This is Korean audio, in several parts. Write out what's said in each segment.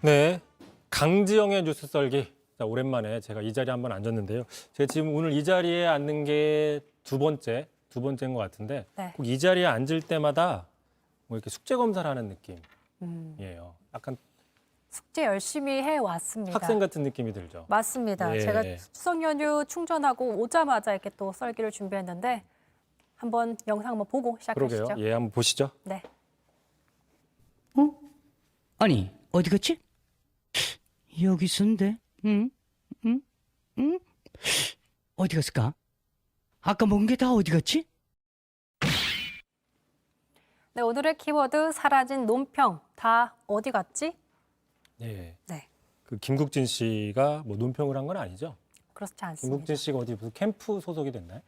네, 강지영의 뉴스 썰기. 자, 오랜만에 제가 이 자리에 한번 앉았는데요. 제가 지금 오늘 이 자리에 앉는 게 두 번째인 것 같은데 네. 꼭 이 자리에 앉을 때마다 뭐 이렇게 숙제 검사를 하는 느낌이에요. 약간 숙제 열심히 해왔습니다. 학생 같은 느낌이 들죠. 맞습니다. 예. 제가 추석 연휴 충전하고 오자마자 이렇게 또 썰기를 준비했는데 한번 영상 한번 보고 시작하시죠. 그러게요. 예, 한번 보시죠. 네. 아니, 어디 갔지? 여기 있었는데. 응? 응? 응? 어디 갔을까? 아까 먹은 게 다 어디 갔지? 네, 오늘의 키워드 사라진 논평 다 어디 갔지? 예. 네, 그 김국진 씨가 뭐 논평을 한 건 아니죠? 그렇지 않습니다. 김국진 씨가 어디 무슨 캠프 소속이 됐나요?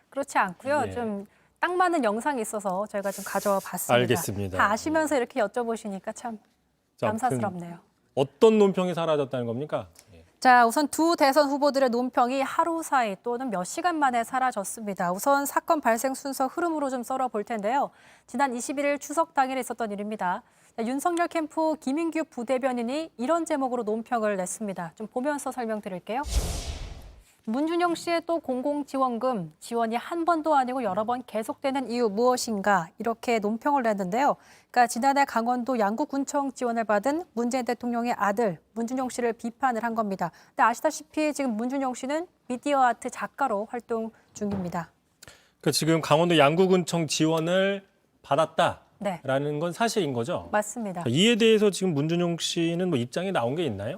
그렇지 않고요. 예. 좀 딱 맞는 영상이 있어서 저희가 좀 가져와 봤습니다. 알겠습니다. 다 아시면서 이렇게 여쭤보시니까 참 자, 감사스럽네요. 어떤 논평이 사라졌다는 겁니까? 예. 자, 우선 두 대선 후보들의 논평이 하루 사이 또는 몇 시간 만에 사라졌습니다. 우선 사건 발생 순서 흐름으로 좀 썰어볼 텐데요. 지난 21일 추석 당일에 있었던 일입니다. 자, 윤석열 캠프 김인규 부대변인이 이런 제목으로 논평을 냈습니다. 좀 보면서 설명드릴게요. 문준용 씨의 또 공공지원금 지원이 한 번도 아니고 여러 번 계속되는 이유 무엇인가 이렇게 논평을 냈는데요. 그러니까 지난해 강원도 양구군청 지원을 받은 문재인 대통령의 아들 문준용 씨를 비판을 한 겁니다. 근데 아시다시피 지금 문준용 씨는 미디어 아트 작가로 활동 중입니다. 그러니까 지금 강원도 양구군청 지원을 받았다라는 네, 건 사실인 거죠? 맞습니다. 자, 이에 대해서 지금 문준용 씨는 뭐 입장이 나온 게 있나요?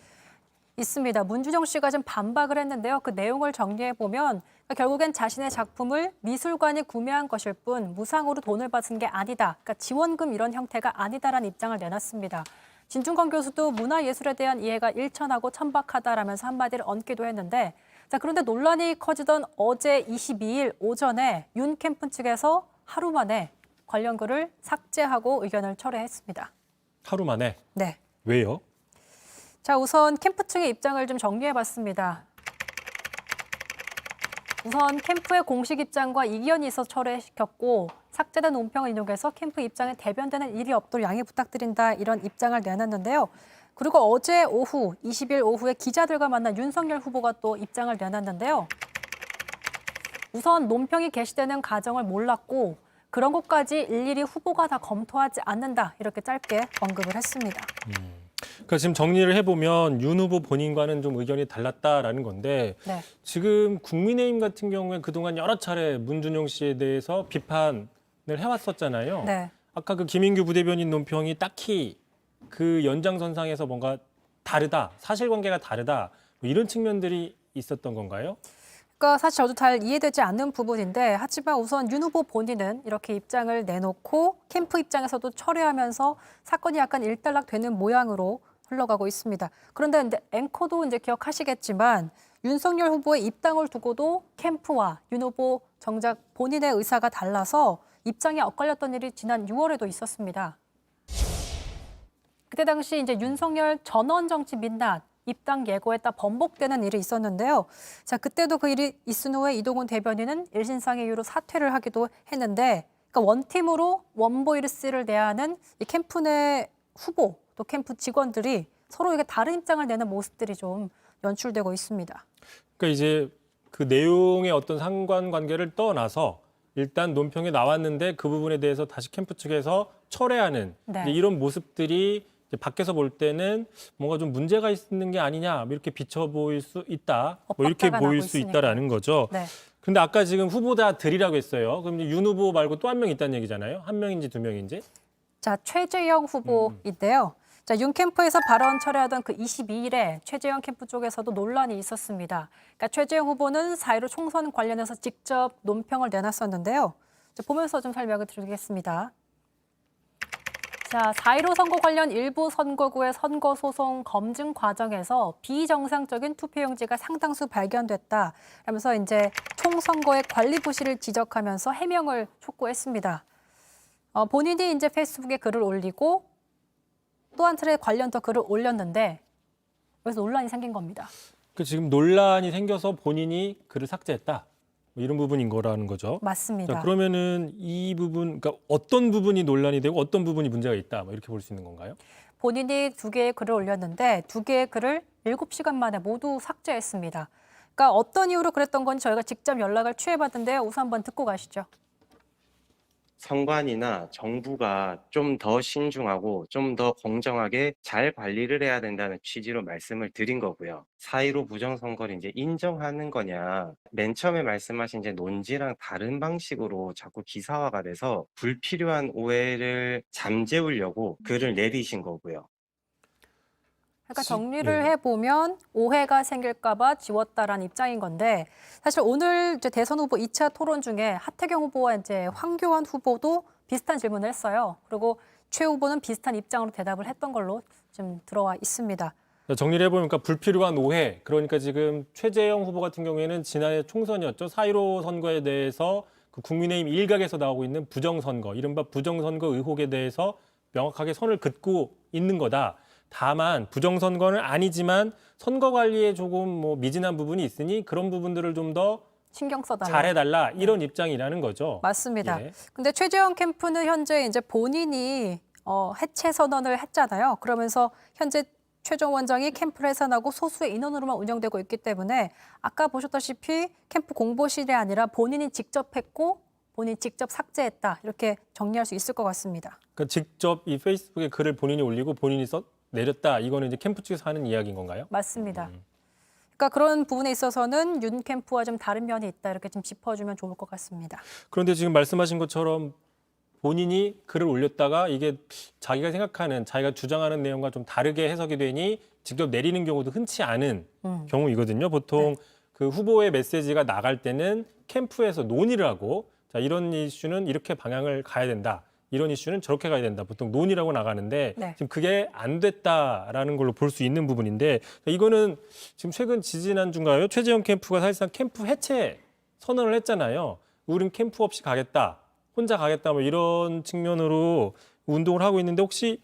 있습니다. 문준용 씨가 좀 반박을 했는데요. 그 내용을 정리해 보면 결국엔 자신의 작품을 미술관이 구매한 것일 뿐 무상으로 돈을 받은 게 아니다. 그러니까 지원금 이런 형태가 아니다라는 입장을 내놨습니다. 진중권 교수도 문화예술에 대한 이해가 일천하고 천박하다라면서 한마디를 얹기도 했는데 자, 그런데 논란이 커지던 어제 22일 오전에 윤 캠프 측에서 하루 만에 관련 글을 삭제하고 의견을 철회했습니다. 하루 만에. 네. 왜요? 자, 우선 캠프 측의 입장을 좀 정리해봤습니다. 우선 캠프의 공식 입장과 이견이 있어 철회시켰고 삭제된 논평을 인용해서 캠프 입장에 대변되는 일이 없도록 양해 부탁드린다 이런 입장을 내놨는데요. 그리고 어제 오후 20일 오후에 기자들과 만난 윤석열 후보가 또 입장을 내놨는데요. 우선 논평이 게시되는 과정을 몰랐고 그런 것까지 일일이 후보가 다 검토하지 않는다 이렇게 짧게 언급을 했습니다. 그러니까 지금 정리를 해보면 윤 후보 본인과는 좀 의견이 달랐다라는 건데 네. 지금 국민의힘 같은 경우에 그동안 여러 차례 문준용 씨에 대해서 비판을 해왔었잖아요. 네. 아까 그 김인규 부대변인 논평이 딱히 그 연장선상에서 뭔가 다르다, 사실관계가 다르다 뭐 이런 측면들이 있었던 건가요? 그러니까 사실 저도 잘 이해되지 않는 부분인데 하지만 우선 윤 후보 본인은 이렇게 입장을 내놓고 캠프 입장에서도 철회하면서 사건이 약간 일단락되는 모양으로 흘러가고 있습니다. 그런데 이제 앵커도 이제 기억하시겠지만 윤석열 후보의 입당을 두고도 캠프와 윤 후보 정작 본인의 의사가 달라서 입장이 엇갈렸던 일이 지난 6월에도 있었습니다. 그때 당시 이제 윤석열 전원 정치 민낯 입당 예고했다 번복되는 일이 있었는데요. 자, 그때도 그 일이 있은 후에 이동훈 대변인은 일신상의 이유로 사퇴를 하기도 했는데 그러니까 원팀으로 원보이스를 대하는 이 캠프 내 후보 또 캠프 직원들이 서로 이게 다른 입장을 내는 모습들이 좀 연출되고 있습니다. 그러니까 이제 그 내용의 어떤 상관관계를 떠나서 일단 논평이 나왔는데 그 부분에 대해서 다시 캠프 측에서 철회하는 네. 이제 이런 모습들이 이제 밖에서 볼 때는 뭔가 좀 문제가 있는 게 아니냐 이렇게 비춰 보일 수 있다, 뭐 이렇게 엇박자가 보일 나고 수 있으니까. 있다라는 거죠. 네. 근데 아까 지금 후보자들이라고 했어요. 그럼 이제 윤 후보 말고 또 한 명 있다는 얘기잖아요. 한 명인지 두 명인지? 자, 최재형 후보인데요. 자, 윤 캠프에서 발언 철회하던 그 22일에 최재형 캠프 쪽에서도 논란이 있었습니다. 그러니까 최재형 후보는 4.15 총선 관련해서 직접 논평을 내놨었는데요. 자, 보면서 좀 설명을 드리겠습니다. 자, 4.15 선거 관련 일부 선거구의 선거 소송 검증 과정에서 비정상적인 투표용지가 상당수 발견됐다. 라면서 이제 총선거의 관리 부실을 지적하면서 해명을 촉구했습니다. 본인이 이제 페이스북에 글을 올리고 또 한 차례 관련 더 글을 올렸는데 여기서 논란이 생긴 겁니다. 그 지금 논란이 생겨서 본인이 글을 삭제했다. 뭐 이런 부분인 거라는 거죠. 맞습니다. 자, 그러면은 이 부분, 그러니까 어떤 부분이 논란이 되고 어떤 부분이 문제가 있다, 뭐 이렇게 볼 수 있는 건가요? 본인이 2개의 글을 올렸는데 2개의 글을 7시간 만에 모두 삭제했습니다. 그러니까 어떤 이유로 그랬던 건지 저희가 직접 연락을 취해봤는데요. 우선 한번 듣고 가시죠. 선관위나 정부가 좀 더 신중하고 좀 더 공정하게 잘 관리를 해야 된다는 취지로 말씀을 드린 거고요. 4.15 부정선거를 이제 인정하는 거냐, 맨 처음에 말씀하신 이제 논지랑 다른 방식으로 자꾸 기사화가 돼서 불필요한 오해를 잠재우려고 글을 내리신 거고요. 그러니까 정리를 네. 해보면 오해가 생길까 봐 지웠다라는 입장인 건데 사실 오늘 이제 대선 후보 2차 토론 중에 하태경 후보와 이제 황교안 후보도 비슷한 질문을 했어요. 그리고 최 후보는 비슷한 입장으로 대답을 했던 걸로 좀 들어와 있습니다. 정리를 해보니까 불필요한 오해. 그러니까 지금 최재형 후보 같은 경우에는 지난해 총선이었죠. 4.15 선거에 대해서 그 국민의힘 일각에서 나오고 있는 부정선거, 이른바 부정선거 의혹에 대해서 명확하게 선을 긋고 있는 거다. 다만 부정선거는 아니지만 선거 관리에 조금 뭐 미진한 부분이 있으니 그런 부분들을 좀 더 신경 써달라. 잘해달라 이런 입장이라는 거죠. 맞습니다. 예. 근데 최재형 캠프는 현재 이제 본인이 해체 선언을 했잖아요. 그러면서 현재 최종 원장이 캠프를 해산하고 소수의 인원으로만 운영되고 있기 때문에 아까 보셨다시피 캠프 공보실이 아니라 본인이 직접 했고 본인이 직접 삭제했다. 이렇게 정리할 수 있을 것 같습니다. 그러니까 직접 이 페이스북에 글을 본인이 올리고 본인이 내렸다. 이거는 이제 캠프 측에서 하는 이야기인 건가요? 맞습니다. 그러니까 그런 부분에 있어서는 윤 캠프와 좀 다른 면이 있다. 이렇게 좀 짚어주면 좋을 것 같습니다. 그런데 지금 말씀하신 것처럼 본인이 글을 올렸다가 이게 자기가 생각하는, 자기가 주장하는 내용과 좀 다르게 해석이 되니 직접 내리는 경우도 흔치 않은 경우이거든요. 보통 그 후보의 메시지가 나갈 때는 캠프에서 논의를 하고 자, 이런 이슈는 이렇게 방향을 가야 된다. 이런 이슈는 저렇게 가야 된다. 보통 논의라고 나가는데 네. 지금 그게 안 됐다라는 걸로 볼 수 있는 부분인데 이거는 지금 최근 지지난주인가요? 최재형 캠프가 사실상 캠프 해체 선언을 했잖아요. 우린 캠프 없이 가겠다. 혼자 가겠다. 뭐 이런 측면으로 운동을 하고 있는데 혹시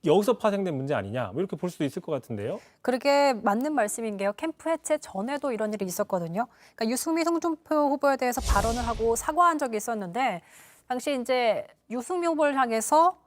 여기서 파생된 문제 아니냐? 뭐 이렇게 볼 수도 있을 것 같은데요. 그렇게 맞는 말씀인 게요. 캠프 해체 전에도 이런 일이 있었거든요. 그러니까 유승민 홍준표 후보에 대해서 발언을 하고 사과한 적이 있었는데 당시 이제 유승민 후보를 향해서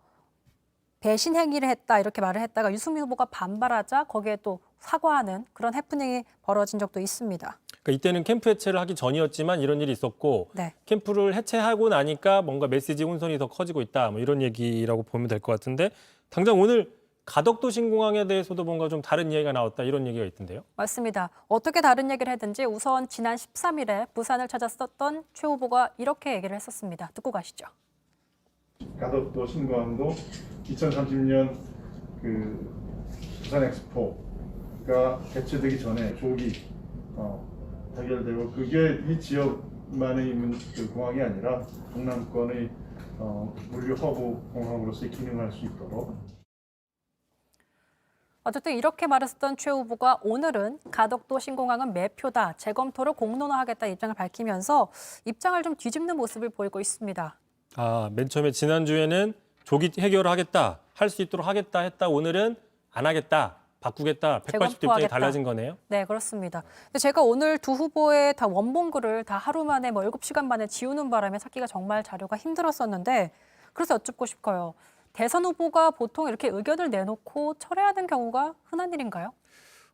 배신 행위를 했다 이렇게 말을 했다가 유승민 후보가 반발하자 거기에 또 사과하는 그런 해프닝이 벌어진 적도 있습니다. 그러니까 이때는 캠프 해체를 하기 전이었지만 이런 일이 있었고 네. 캠프를 해체하고 나니까 뭔가 메시지 혼선이 더 커지고 있다. 뭐 이런 얘기라고 보면 될 것 같은데 당장 오늘 가덕도 신공항에 대해서도 뭔가 좀 다른 이야기가 나왔다 이런 얘기가 있던데요. 맞습니다. 어떻게 다른 얘기를 했든지 우선 지난 13일에 부산을 찾았었던 최 후보가 이렇게 얘기를 했었습니다. 듣고 가시죠. 가덕도 신공항도 2030년 그 부산 엑스포가 개최되기 전에 조기 타결되고 그게 이 지역만의 그 공항이 아니라 동남권의 물류 허브 공항으로서의 기능을 할 수 있도록. 어쨌든 이렇게 말했었던 최 후보가 오늘은 가덕도 신공항은 매표다, 재검토를 공론화하겠다 입장을 밝히면서 입장을 좀 뒤집는 모습을 보이고 있습니다. 아, 맨 처음에 지난주에는 조기 해결을 하겠다, 할 수 있도록 하겠다 했다. 오늘은 안 하겠다, 바꾸겠다, 180도 입장이 재검토하겠다. 달라진 거네요. 네, 그렇습니다. 근데 제가 오늘 두 후보의 다 원본글을 다 하루 만에 7시간 만에 지우는 바람에 찾기가 정말 자료가 힘들었었는데 그래서 여쭙고 싶어요. 대선 후보가 보통 이렇게 의견을 내놓고 철회하는 경우가 흔한 일인가요?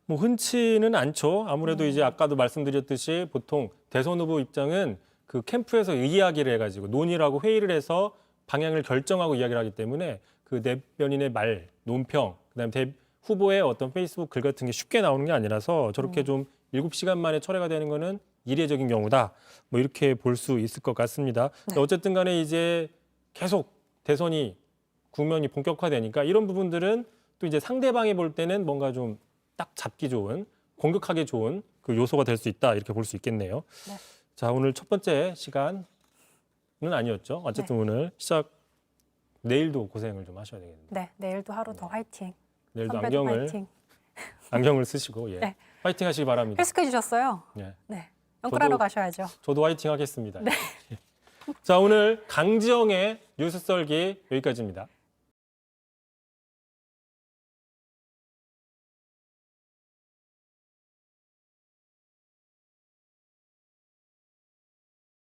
뭐 흔치는 않죠. 아무래도 이제 아까도 말씀드렸듯이 보통 대선 후보 입장은 그 캠프에서 이야기를 해가지고 논의를 하고 회의를 해서 방향을 결정하고 이야기를 하기 때문에 그 내변인의 말, 논평, 그다음에 후보의 어떤 페이스북 글 같은 게 쉽게 나오는 게 아니라서 저렇게 좀 7시간 만에 철회가 되는 거는 이례적인 경우다. 뭐 이렇게 볼 수 있을 것 같습니다. 네. 어쨌든 간에 이제 계속 대선이 국면이 본격화되니까 이런 부분들은 또 이제 상대방이 볼 때는 뭔가 좀 딱 잡기 좋은, 공격하기 좋은 그 요소가 될 수 있다. 이렇게 볼 수 있겠네요. 네. 자, 오늘 첫 번째 시간은 아니었죠. 어쨌든 오늘 시작 내일도 고생을 좀 하셔야 되겠네요. 네, 내일도 하루 더 화이팅. 내일도 선배도 화이팅. 안경을 쓰시고 예. 네. 화이팅 하시기 바랍니다. 헬스케 주셨어요. 예. 네, 연끌하러 저도- 가셔야죠. 저도 화이팅 하겠습니다. 자, 오늘 강지영의 뉴스 썰기 여기까지입니다.